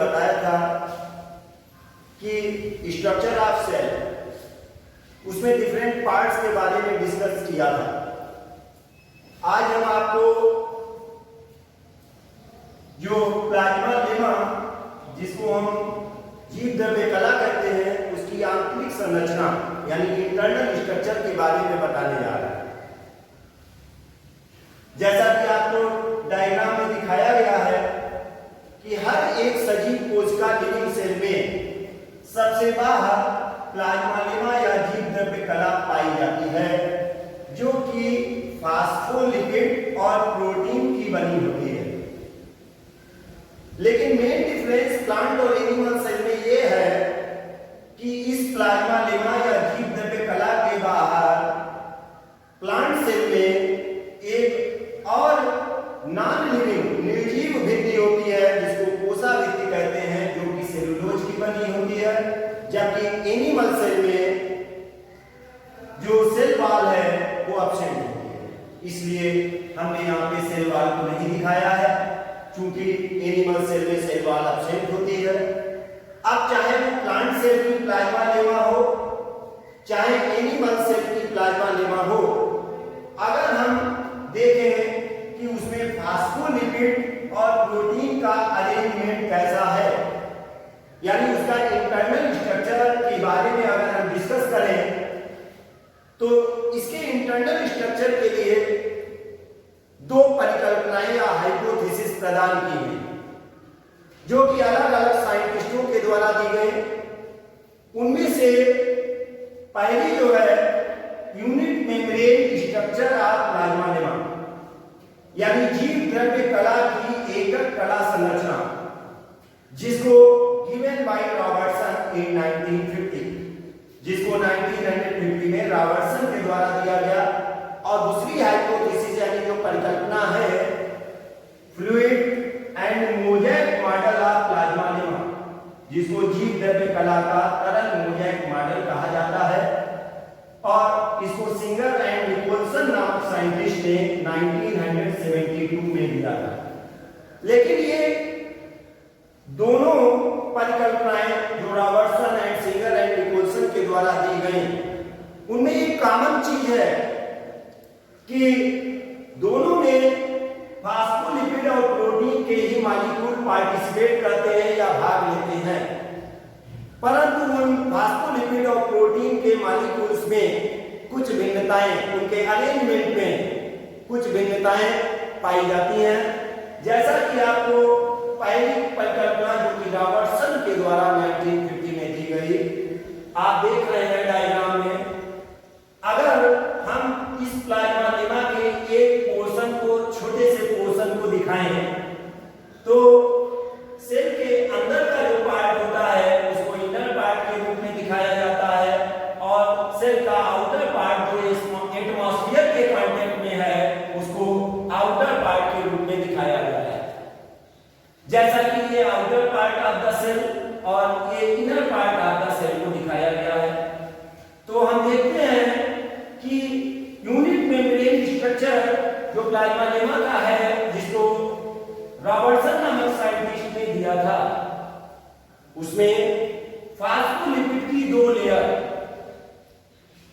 बताया था कि स्ट्रक्चर ऑफ सेल, उसमें डिफरेंट पार्ट्स के बारे में डिस्कस किया था। आज हम आपको जो प्लाज्मा लेमा, जिसको हम जीव द्रव्य कला कहते हैं, उसकी आंतरिक संरचना यानी इंटरनल स्ट्रक्चर के बारे में बताने जा रहे हैं। जैसा कि आपको डायग्राम में दिखाया गया है कि हर एक सजीव कोशिका लिविंग सेल में सबसे बाहर प्लाज्मा लेमा या जीव द्रव्य कला पाई जाती है, जो कि फास्फोलिपिड और प्रोटीन की बनी होती है। लेकिन मेन डिफरेंस प्लांट और एनिमल सेल में यह है कि इस प्लाज्मा लेमा या जीव द्रव्य कला के बाहर प्लांट सेल में एक और नॉन लिविंग निर्जीव भित्ति होती है, जिसको कोसा भित्ति कहते हैं, जो कि सेलुलोज की बनी होती है। जबकि एनिमल सेल में जो सेल वॉल है वो एब्सेंट होती है। इसलिए हमने यहाँ पे सेल वॉल को नहीं दिखाया है, क्योंकि एनिमल सेल में सेल वॉल एब्सेंट होती है। अब चाहे वो प्लांट सेल की प्लाज्मा लेमा हो, चाहे एनिमल सेल की प्लाज्मा लेमा हो, अगर हम देखें कि उसमें फास्फोलिपिड और प्रोटीन का अरेंजमेंट कैसा है, यानी उसका इंटरनल स्ट्रक्चर के बारे में अगर हम डिस्कस करें, तो इसके इंटरनल स्ट्रक्चर के लिए दो परिकल्पनाएं या हाइपोथेसिस प्रदान की गई, जो कि अलग अलग साइंटिस्टों के द्वारा दी गई। उनमें से पहली जो है unit membrane structure of plasma lemma, यानी जीव द्रव्य कला की एकक कला संरचना, जिसको गिवन बाय रॉबर्टसन इन 1950, जिसको 1950 में रॉबर्टसन के द्वारा दिया गया। और दूसरी हाइपोथेसिस यानी जो परिकल्पना है fluid and mosaic model of plasma lemma, जिसको जीव द्रव्य कला का तरल मोज़ेक मॉडल कहा जाता है, और इसको सिंगर एंड निकोलसन नामक साइंटिस्ट ने 1972 में दिया था। लेकिन ये दोनों परिकल्पनाएं जो Robertson and Singer and Nicolson के द्वारा दी गई, उनमें एक कॉमन चीज है कि दोनों में फास्फोलिपिड और प्रोटीन के ही मॉलिक्यूल पार्टिसिपेट करते हैं या भाग लेते हैं, परंतु उन फास्फोलिपिड और प्रोटीन के मॉलिक्यूल्स में कुछ भिन्नताएं, उनके अरेंजमेंट में कुछ भिन्नताएं पाई जाती हैं। जैसा कि आपको पहली परिकल्पना जो कि रॉबर्टसन के द्वारा 1950 में दी गई, आप देख रहे हैं डायग्राम में, अगर हम इस प्लाज्मा लेमा के एक पोर्शन को, छोटे से पोर्शन को दिखाएं, तो सेल के अंदर का जो पार्ट होता है उसको इनर पार्ट के रूप में दिखाया जाता है, और सेल का आउटर पार्ट जो एटमॉस्फेयर के कांटेक्ट में है उसको आउटर पार्ट के रूप में दिखाया गया है। जैसा कि ये outer part of the cell और ये inner part of the cell को दिखाया गया है। तो हम देखते हैं कि यूनिट मेम्ब्रेन स्ट्रक्चर जो प्लाज्मा लेमा का है, जिसको रॉबर्टसन नामक साइंटिस्ट ने दिया था, उसमें फास्फोलिपिड की दो लेयर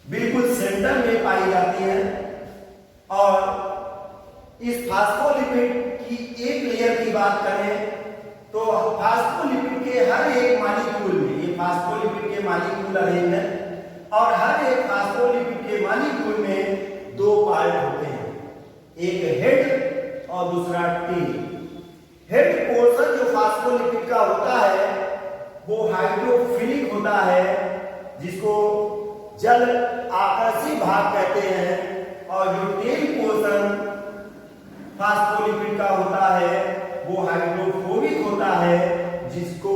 बिल्कुल सेंटर में पाई जाती है, और इस फास्फोलिपिड की एक लेयर की बात करें तो फास्फोलिपिड के हर एक मॉलिक्यूल में, ये फास्फोलिपिड के मॉलिक्यूल अरेंज है, और हर एक फास्फोलिपिड के मॉलिक्यूल में दो पार्ट होते हैं, एक हेड और दूसरा टेल। हेड पोर्शन जो फास्फोलिपिड का होता है वो हाइड्रोफिलिक होता है, जिसको जल आकर्षी भाग कहते हैं, और जो टेल पोर्शन फास्फोलिपिड का होता है वो हाइड्रोफोबिक होता है, जिसको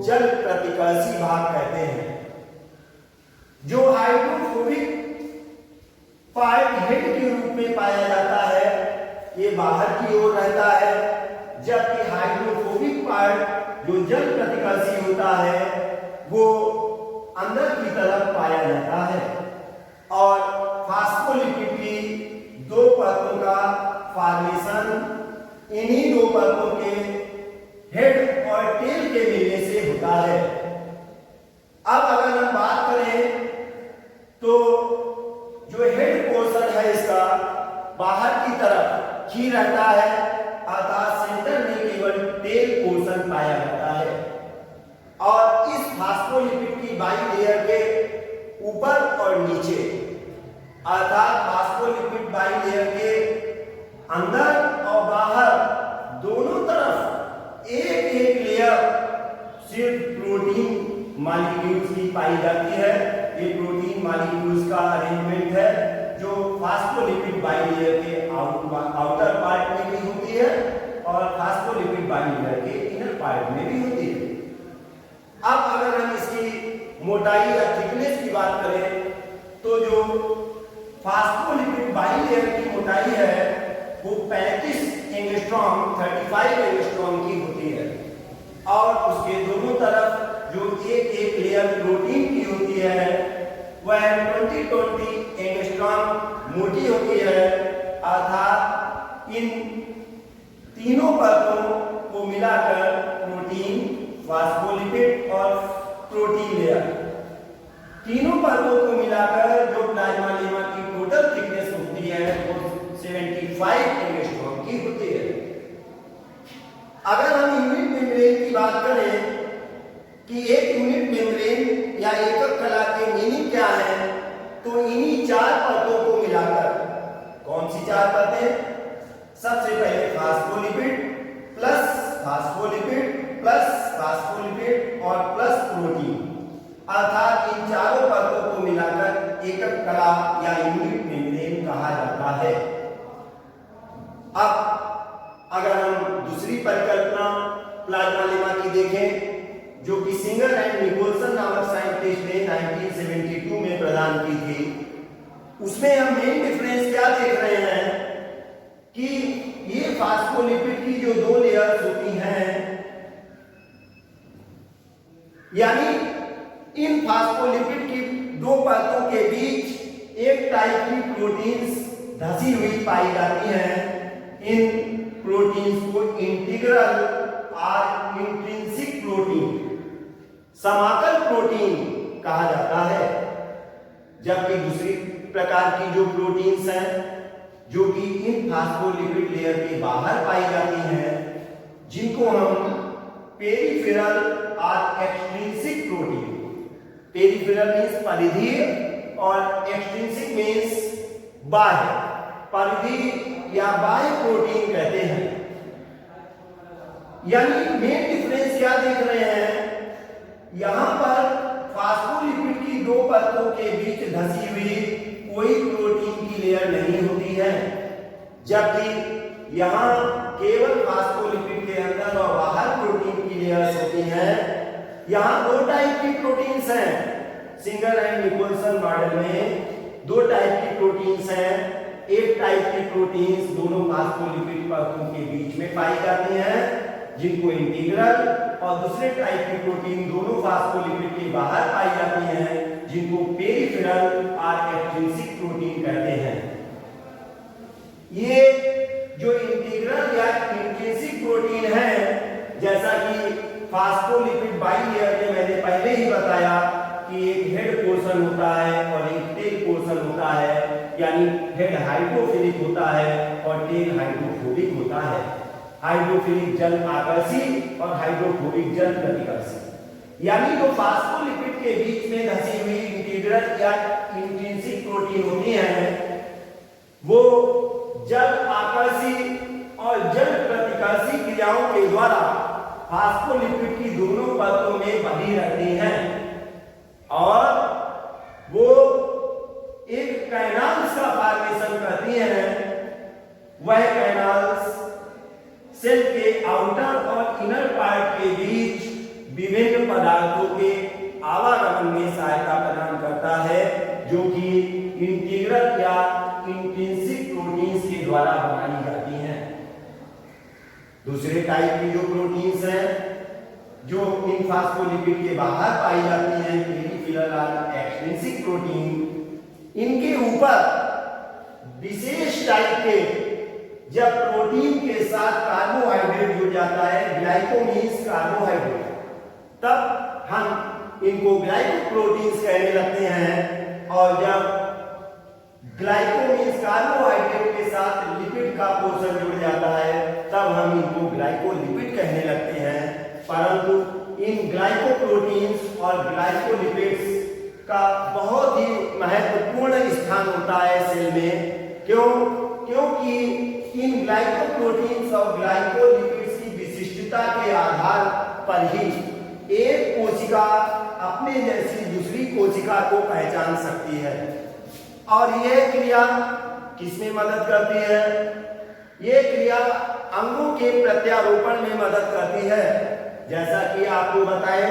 जल प्रतिकर्षी भाग कहते हैं। जो हाइड्रोफोबिक पार्ट हेड के रूप में पाया जाता है, ये बाहर की ओर रहता है, जबकि हाइड्रोफोबिक पार्ट जो जल प्रतिकर्षी होता है वो अंदर की तरफ पाया जाता है। और फास्फोलिपिड की दो परतों का फॉर्मेशन इन्हीं दो परतों के हेड और टेल के है। अब अगर हम बात करें तो जो हेड पोर्शन है इसका बाहर की तरफ ही रहता है, अर्थात सेंटर में केवल टेल पोर्शन पाया जाता है। और इस फास्फोलिपिड की बाइलेयर के ऊपर और नीचे, अर्थात फास्फोलिपिड बाइलेयर के अंदर और बाहर दोनों तरफ एक एक लेयर सिर्फ प्रोटीन मॉलिक्यूल्स की पाई जाती है। ये प्रोटीन मॉलिक्यूल्स का अरेंजमेंट है जो फास्फोलिपिड बाइलेयर के आउटर पार्ट में भी होती है और फास्फोलिपिड बाइलेयर के इनर पार्ट में भी होती है। अब अगर हम इसकी मोटाई या थिकनेस की बात करें तो जो फास्फोलिपिड बाइलेयर की मोटाई है वो 35 एंगस्ट्रॉम 35 एंगस्ट्रॉम की होती है और उसके दोनों तरफ जो एक एक लेयर प्रोटीन की होती है वह 20 एंगस्ट्रॉम मोटी होती है। अर्थात इन तीनों परतों को मिलाकर प्रोटीन, फास्फोलिपिड और प्रोटीन लेयर, तीनों परतों को मिलाकर जो प्लाज्मा लेमा की टोटल थिकनेस होती है वो 75 एंगस्ट्रॉम की होती है। अगर हम यूनिट मेम्ब्रेन की बात करें कि एक यूनिट मेम्ब्रेन या एकक कला के मीनिंग क्या है, तो इन्हीं चार परतों को मिलाकर, कौन सी चार परतें? सबसे पहले phospholipid plus phospholipid plus phospholipid और प्लस प्रोटीन, अर्थात इन चारों परतों को मिलाकर एकक कला या यूनिट मेम्ब्रेन कहा जाता है। अब अगर हम दूसरी परिकल्पना प्लाज्मा लेमा की देखें जो कि सिंगर एंड निकोलसन नामक साइंटिस्ट ने 1972 में प्रदान की थी, उसमें हम मेन डिफरेंस क्या देख रहे हैं कि ये फास्फोलिपिड की जो दो लेयर्स होती हैं, यानी इन फास्फोलिपिड की दो परतों के बीच एक टाइप की प्रोटीन्स धसी हुई पाई जाती हैं। इन प्रोटीन्स को इंटीग्रल और इंट्रिंसिक प्रोटीन, समाकल प्रोटीन कहा जाता है। जबकि दूसरी प्रकार की जो प्रोटीन्स हैं जो कि इन फास्फोलिपिड लेयर के बाहर पाई जाती हैं, जिनको हम पेरिफेरल और एक्सट्रिंसिक प्रोटीन, पेरिफेरल मींस परिधीय और एक्सट्रिंसिक मींस बाह्य, परिधि या बाह्य प्रोटीन कहते हैं। यानी मेन डिफरेंस क्या देख रहे हैं, यहां पर फास्फोलिपिड की दो परतों के बीच धसी हुई कोई प्रोटीन की लेयर नहीं होती है, जबकि यहां केवल फास्फोलिपिड के अंदर और बाहर प्रोटीन की लेयर्स होती हैं। यहां दो टाइप की प्रोटीन्स हैं, सिंगर एंड निकोलसन मॉडल में दो टाइप की प्रोटीन्स हैं। एक टाइप की प्रोटीन्स दोनों फास्फोलिपिड परतों के बीच में पाई जाती हैं जिनको इंटीग्रल, और दूसरे टाइप की प्रोटीन दोनों फास्फोलिपिड के बाहर पाई जाती हैं जिनको पेरिफेरल और एक्सट्रिंसिक प्रोटीन कहते हैं। ये जो इंटीग्रल या इंट्रिंसिक प्रोटीन है, जैसा कि फास्फोलिपिड बाइलेयर में मैंने पहले ही बताया कि एक हेड पोर्शन होता है और एक टेल पोर्शन होता है, यानी हेड हाइड्रोफिलिक होता है और टेल हाइड्रोफोबिक होता है। हाइड्रोफिलिक जल आकर्षी और हाइड्रोफोबिक जल प्रतिकर्षी। यानी जो फास्फोलिपिड के बीच में धसी हुई इंटीग्रल या इंट्रिंसिक प्रोटीन होती है वो जल आकर्षी और जल प्रतिकर्षी क्रियाओं के द्वारा फास्फोलिपिड की दोनों परतों में बंधी रहती हैं और वो एक कैनाल्स का फॉर्मेशन करती हैं। वह कैनाल्स सेल के आउटर और इनर पार्ट के बीच विभिन्न पदार्थों के आवागमन में सहायता प्रदान करता है, जो कि इंटीग्रल या इंट्रिंसिक प्रोटीन्स के द्वारा बनाई जाती हैं। दूसरे टाइप की जो प्रोटीन्स हैं जो इन फास्फोलिपिड के बाहर पाई जाती हैं, पेरिफेरल और एक्सट्रिंसिक प्रोटीन, इनके ऊपर विशेष टाइप के जब प्रोटीन के साथ कार्बोहाइड्रेट जुड़ जाता है, ग्लाइकोमीन्स कार्बोहाइड्रेट, तब इनको ग्लाइकोप्रोटीन्स कहने लगते हैं। और जब ग्लाइको मीन्स कार्बोहाइड्रेट के साथ लिपिड का पोर्शन जुड़ जाता है तब हम इनको ग्लाइकोलिपिड कहने लगते हैं। परंतु इन ग्लाइकोप्रोटीन्स और ग्लाइकोलिपिड्स का बहुत ही महत्वपूर्ण स्थान होता है सेल में। क्योंकि इन ग्लाइकोप्रोटीन्स और ग्लाइकोलिपिड्स की विशिष्टता के आधार पर ही एक कोशिका अपने जैसी दूसरी कोशिका को पहचान सकती है। और यह क्रिया किसमें मदद करती है? यह क्रिया अंगों के प्रत्यारोपण में मदद करती है। जैसा कि आपको बताएं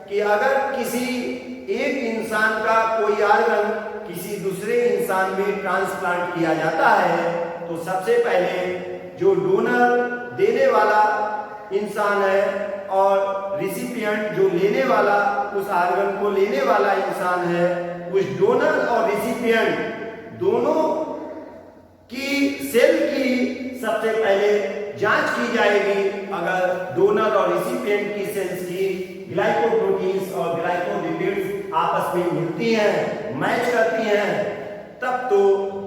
कि अगर किसी एक इंसान का कोई आर्गन किसी दूसरे इंसान में ट्रांसप्लांट किया जाता है तो सबसे पहले जो डोनर देने वाला इंसान है और रिसिपिएंट जो लेने वाला उस आर्गन को लेने वाला इंसान है, उस डोनर और रिसिपिएंट दोनों की सेल की सबसे पहले जांच की जाएगी। अगर डोनर और रिसिपिएंट की सेल्स की ग्लाइकोप्रोटीन्स और ग्लाइकोलिपिड्स आपस में मिलती हैं, मैच करती हैं, तब तो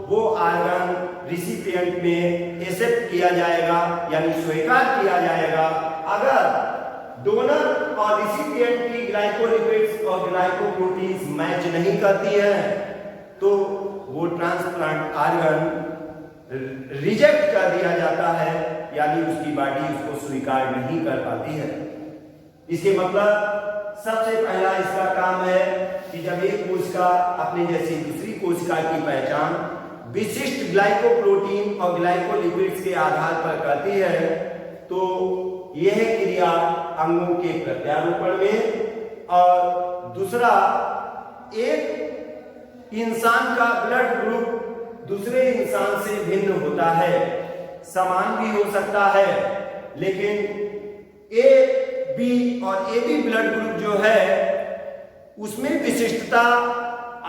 वो आर्गन रिसिपिएंट में एक्सेप्ट किया जाएगा यानी स्वीकार किया जाएगा। अगर डोनर और रिसिपिएंट की ग्लाइकोलिपिड्स और ग्लाइकोप्रोटीन्स मैच नहीं करती है तो वो ट्रांसप्लांट आर्गन रिजेक्ट कर दिया जाता है यानी उसकी बॉडी उसको स्वीकार नहीं कर पाती है। इसके मतलब सबसे पहला इसका काम है कि जब एक कोशिका अपने जैसी दूसरी कोशिका की पहचान विशिष्ट ग्लाइकोप्रोटीन और ग्लाइकोलिपिड्स के आधार पर करती है तो यह क्रिया अंगों के प्रत्यारोपण में। और दूसरा, एक इंसान का ब्लड ग्रुप दूसरे इंसान से भिन्न होता है, समान भी हो सकता है, लेकिन ए बी और ए बी ब्लड ग्रुप जो है उसमें विशिष्टता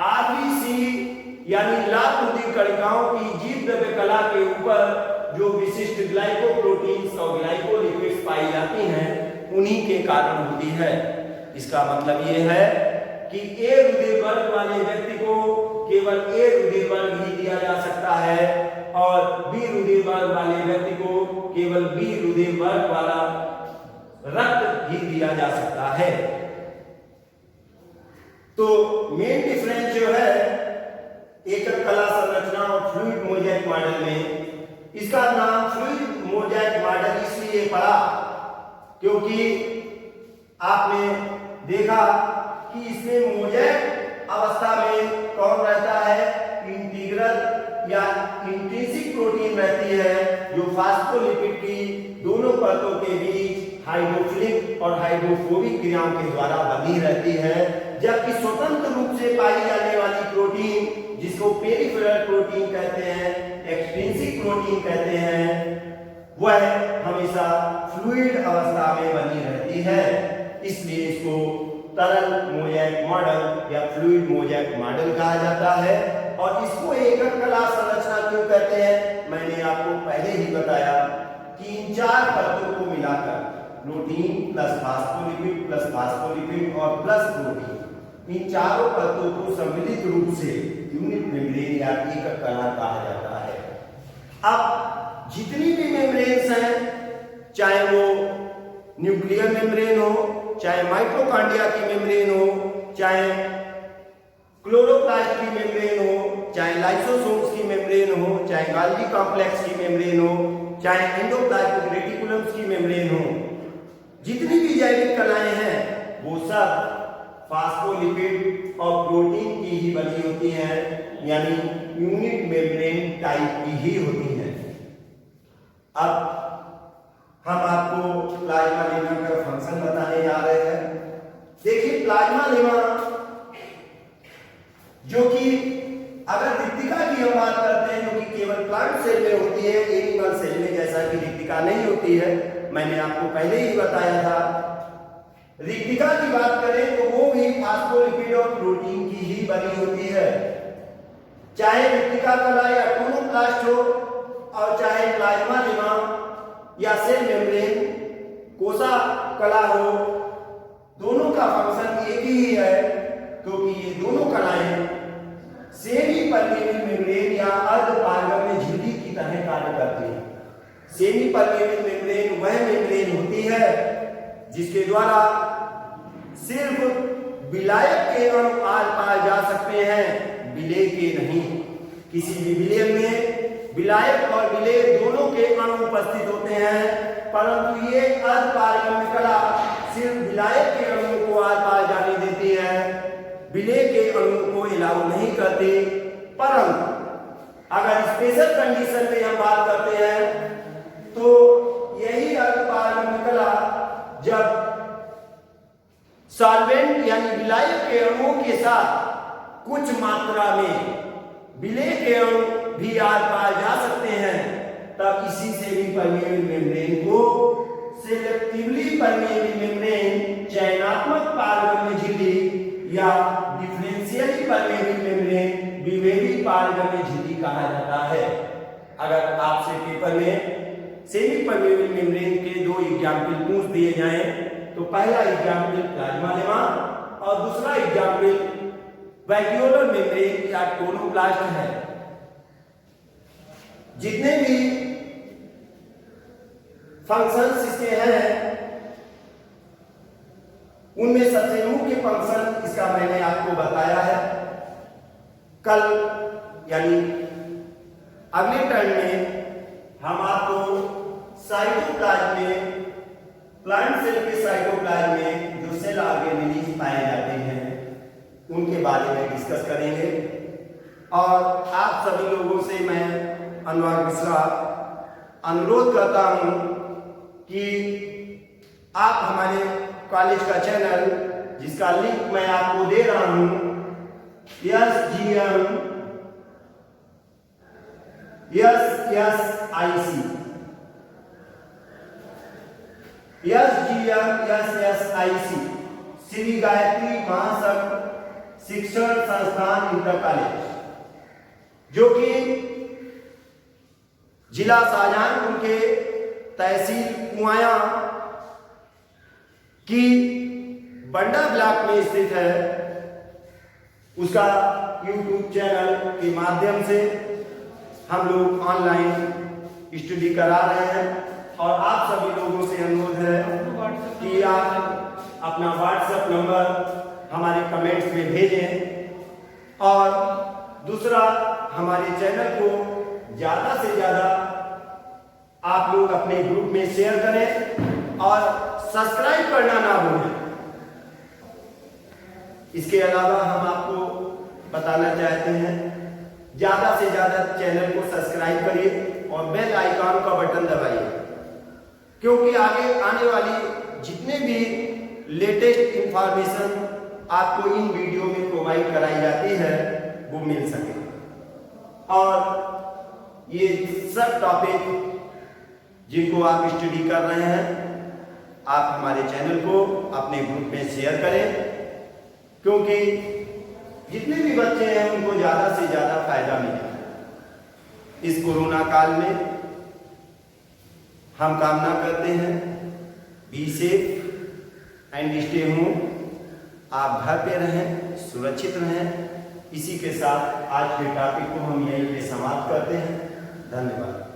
आरबीसी यानी लाल रुधिर कणिकाओं की जीव द्रव्य कला के ऊपर जो विशिष्ट ग्लाइकोप्रोटीन्स और ग्लाइकोलिपिड्स पाई जाती हैं उन्हीं के कारण होती है। इसका मतलब ये है कि ए रुधिर वर्ग वाले व्यक्ति को केवल ए रुधिर वर्ग ही दिया जा सकता है और बी रुधिर वर्ग वाले व्यक्ति को केवल बी रुधिर वर्ग वाला रक्त ही दिया जा सकता है। तो मेन डिफरेंस जो है एकक कला संरचना और फ्लूइड मोज़ेक मॉडल में, इसका नाम फ्लूइड मोज़ेक मॉडल इसलिए पड़ा क्योंकि आपने देखा कि इसमें मोज़ेक अवस्था में कौन रहता है, इंटीग्रल या इंट्रिंसिक प्रोटीन रहती है जो फास्फोलिपिड की दोनों परतों के बीच हाइड्रोफिलिक और हाइड्रोफोबिक क्रियाओं के द्वारा बनी रहती है। जबकि स्वतंत्र रूप से पाई जाने वाली प्रोटीन जिसको पेरिफेरल प्रोटीन कहते हैं, एक्सट्रिंसिक प्रोटीन कहते हैं, वह हमेशा फ्लूइड अवस्था में बनी रहती है। इसलिए इसको तरल मोज़ेक मॉडल या फ्लूइड मोज़ेक मॉडल कहा जाता है। और इसको एकक कला संरचना क्यों कहते हैं, मैंने आपको पहले ही बताया कि इन चार परतों को मिलाकर प्रोटीन प्लस फास्फोलिपिड और प्लस प्रोटीन, इन चारों परतों को सम्मिलित रूप से यूनिट मेम्ब्रेन या एकक कला कहा जाता है। अब जितनी भी मेम्ब्रेन्स हैं, चाहे वो न्यूक्लियर मेम्ब्रेन हो, चाहे माइटोकॉन्ड्रिया की मेम्ब्रेन हो, चाहे क्लोरोप्लास्ट की मेम्ब्रेन हो, चाहे लाइसोसोम्स की मेम्ब्रेन हो, चाहे गोल्गी कॉम्प्लेक्स की मेम्ब्रेन हो, चाहे एंडोप्लाज्मिक रेटिकुलम्स की मेम्ब्रेन हो, जितनी भी जैविक कलाएं हैं वो सब फास्फोलिपिड और प्रोटीन की ही बनी होती हैं, यानी यूनिट मेम्ब्रेन टाइप की ही होती हैं। अब हम आपको प्लाज्मा लेमा का फंक्शन बताने जा रहे हैं। देखिए प्लाज्मा लेमा जो कि अगर रिक्तिका की हम बात करते हैं जो कि केवल प्लांट सेल में होती है, एनिमल सेल में जैसा कि रिक्तिका नहीं होती है, मैंने आपको पहले ही बताया था। रिक्तिका की बात करें तो वो भी फास्फोलिपिड और प्रोटीन की ही बनी होती है। चाहे रिक्तिका कला या टोनोप्लास्ट हो और चाहे प्लाज्मा लेमा या सेल मेम्ब्रेन कोसा कला हो, दोनों का फंक्शन एक ही है, सेमी परमेबल मेम्ब्रेन वह मेम्ब्रेन होती है जिसके द्वारा सिर्फ विलायक के अणु आर पार जा सकते हैं, विलेय के नहीं। किसी भी विलयन में विलायक और विलेय दोनों के अणु उपस्थित होते हैं, परंतु ये अर्धपारगम्य कला सिर्फ विलायक के अणु को आर पार जाने देती है, विलेय के अणु को अलाउ नहीं करती। परंतु अगर स्पेशल कंडीशन में हम बात करते हैं तो यही अर्धपारगम्य कला जब सॉल्वेंट यानी विलायक के अणुओं के साथ कुछ मात्रा में विलेय के अणु भी आर पार जा सकते हैं, तब इसी से भी परमेबल मेम्ब्रेन को सिलेक्टिवली परमेबल मेम्ब्रेन, चयनात्मक पारगम्य झिल्ली या डिफरेंशियली परमेबल मेम्ब्रेन, द्विवेदी पारगम्य झिल्ली कहा जाता है। अगर आपसे पेपर में सेमी परमेबल मेम्ब्रेन के दो एग्जाम्पल पूछ दिए जाएं तो पहला एग्जाम्पल प्लाज्मा लेमा और दूसरा एग्जाम्पल वैक्यूलर मेम्ब्रेन या टोनोप्लास्ट है। जितने भी फंक्शंस इसके हैं उनमें सबसे मुख्य फंक्शन इसका मैंने आपको बताया है। कल यानी अगले टर्न में हम आपको साइटोप्लाज्म में, प्लांट सेल के साइटोप्लाज्म में जो सेल ऑर्गेनेलिज पाए जाते हैं उनके बारे में डिस्कस करेंगे। और आप सभी लोगों से मैं अनुराग मिश्रा अनुरोध करता हूं कि आप हमारे कॉलेज का चैनल जिसका लिंक मैं आपको दे रहा हूं SGM श्री गायत्री महासंघ शिक्षण संस्थान इंटर कॉलेज, जो कि जिला शाहजहांपुर के तहसील कुआया की बंडा ब्लॉक में स्थित है, उसका YouTube चैनल के माध्यम से हम लोग ऑनलाइन स्टडी करा रहे हैं। और आप सभी लोगों से अनुरोध है कि आप अपना व्हाट्सएप नंबर हमारे कमेंट्स में भेजें और दूसरा हमारे चैनल को ज़्यादा से ज़्यादा आप लोग अपने ग्रुप में शेयर करें और सब्सक्राइब करना ना भूलें। इसके अलावा हम आपको बताना चाहते हैं ज़्यादा से ज़्यादा चैनल को सब्सक्राइब करिए और बेल आइकॉन का बटन दबाइए, क्योंकि आगे आने वाली जितने भी लेटेस्ट इंफॉर्मेशन आपको इन वीडियो में प्रोवाइड कराई जाती है वो मिल सके। और ये सब टॉपिक जिनको आप स्टडी कर रहे हैं आप हमारे चैनल को अपने ग्रुप में शेयर करें, क्योंकि जितने भी बच्चे हैं उनको ज़्यादा से ज़्यादा फायदा मिले। इस कोरोना काल में हम कामना करते हैं be safe and stay home, आप घर पे रहें, सुरक्षित रहें। इसी के साथ आज के टॉपिक को हम यहीं पे समाप्त करते हैं। धन्यवाद।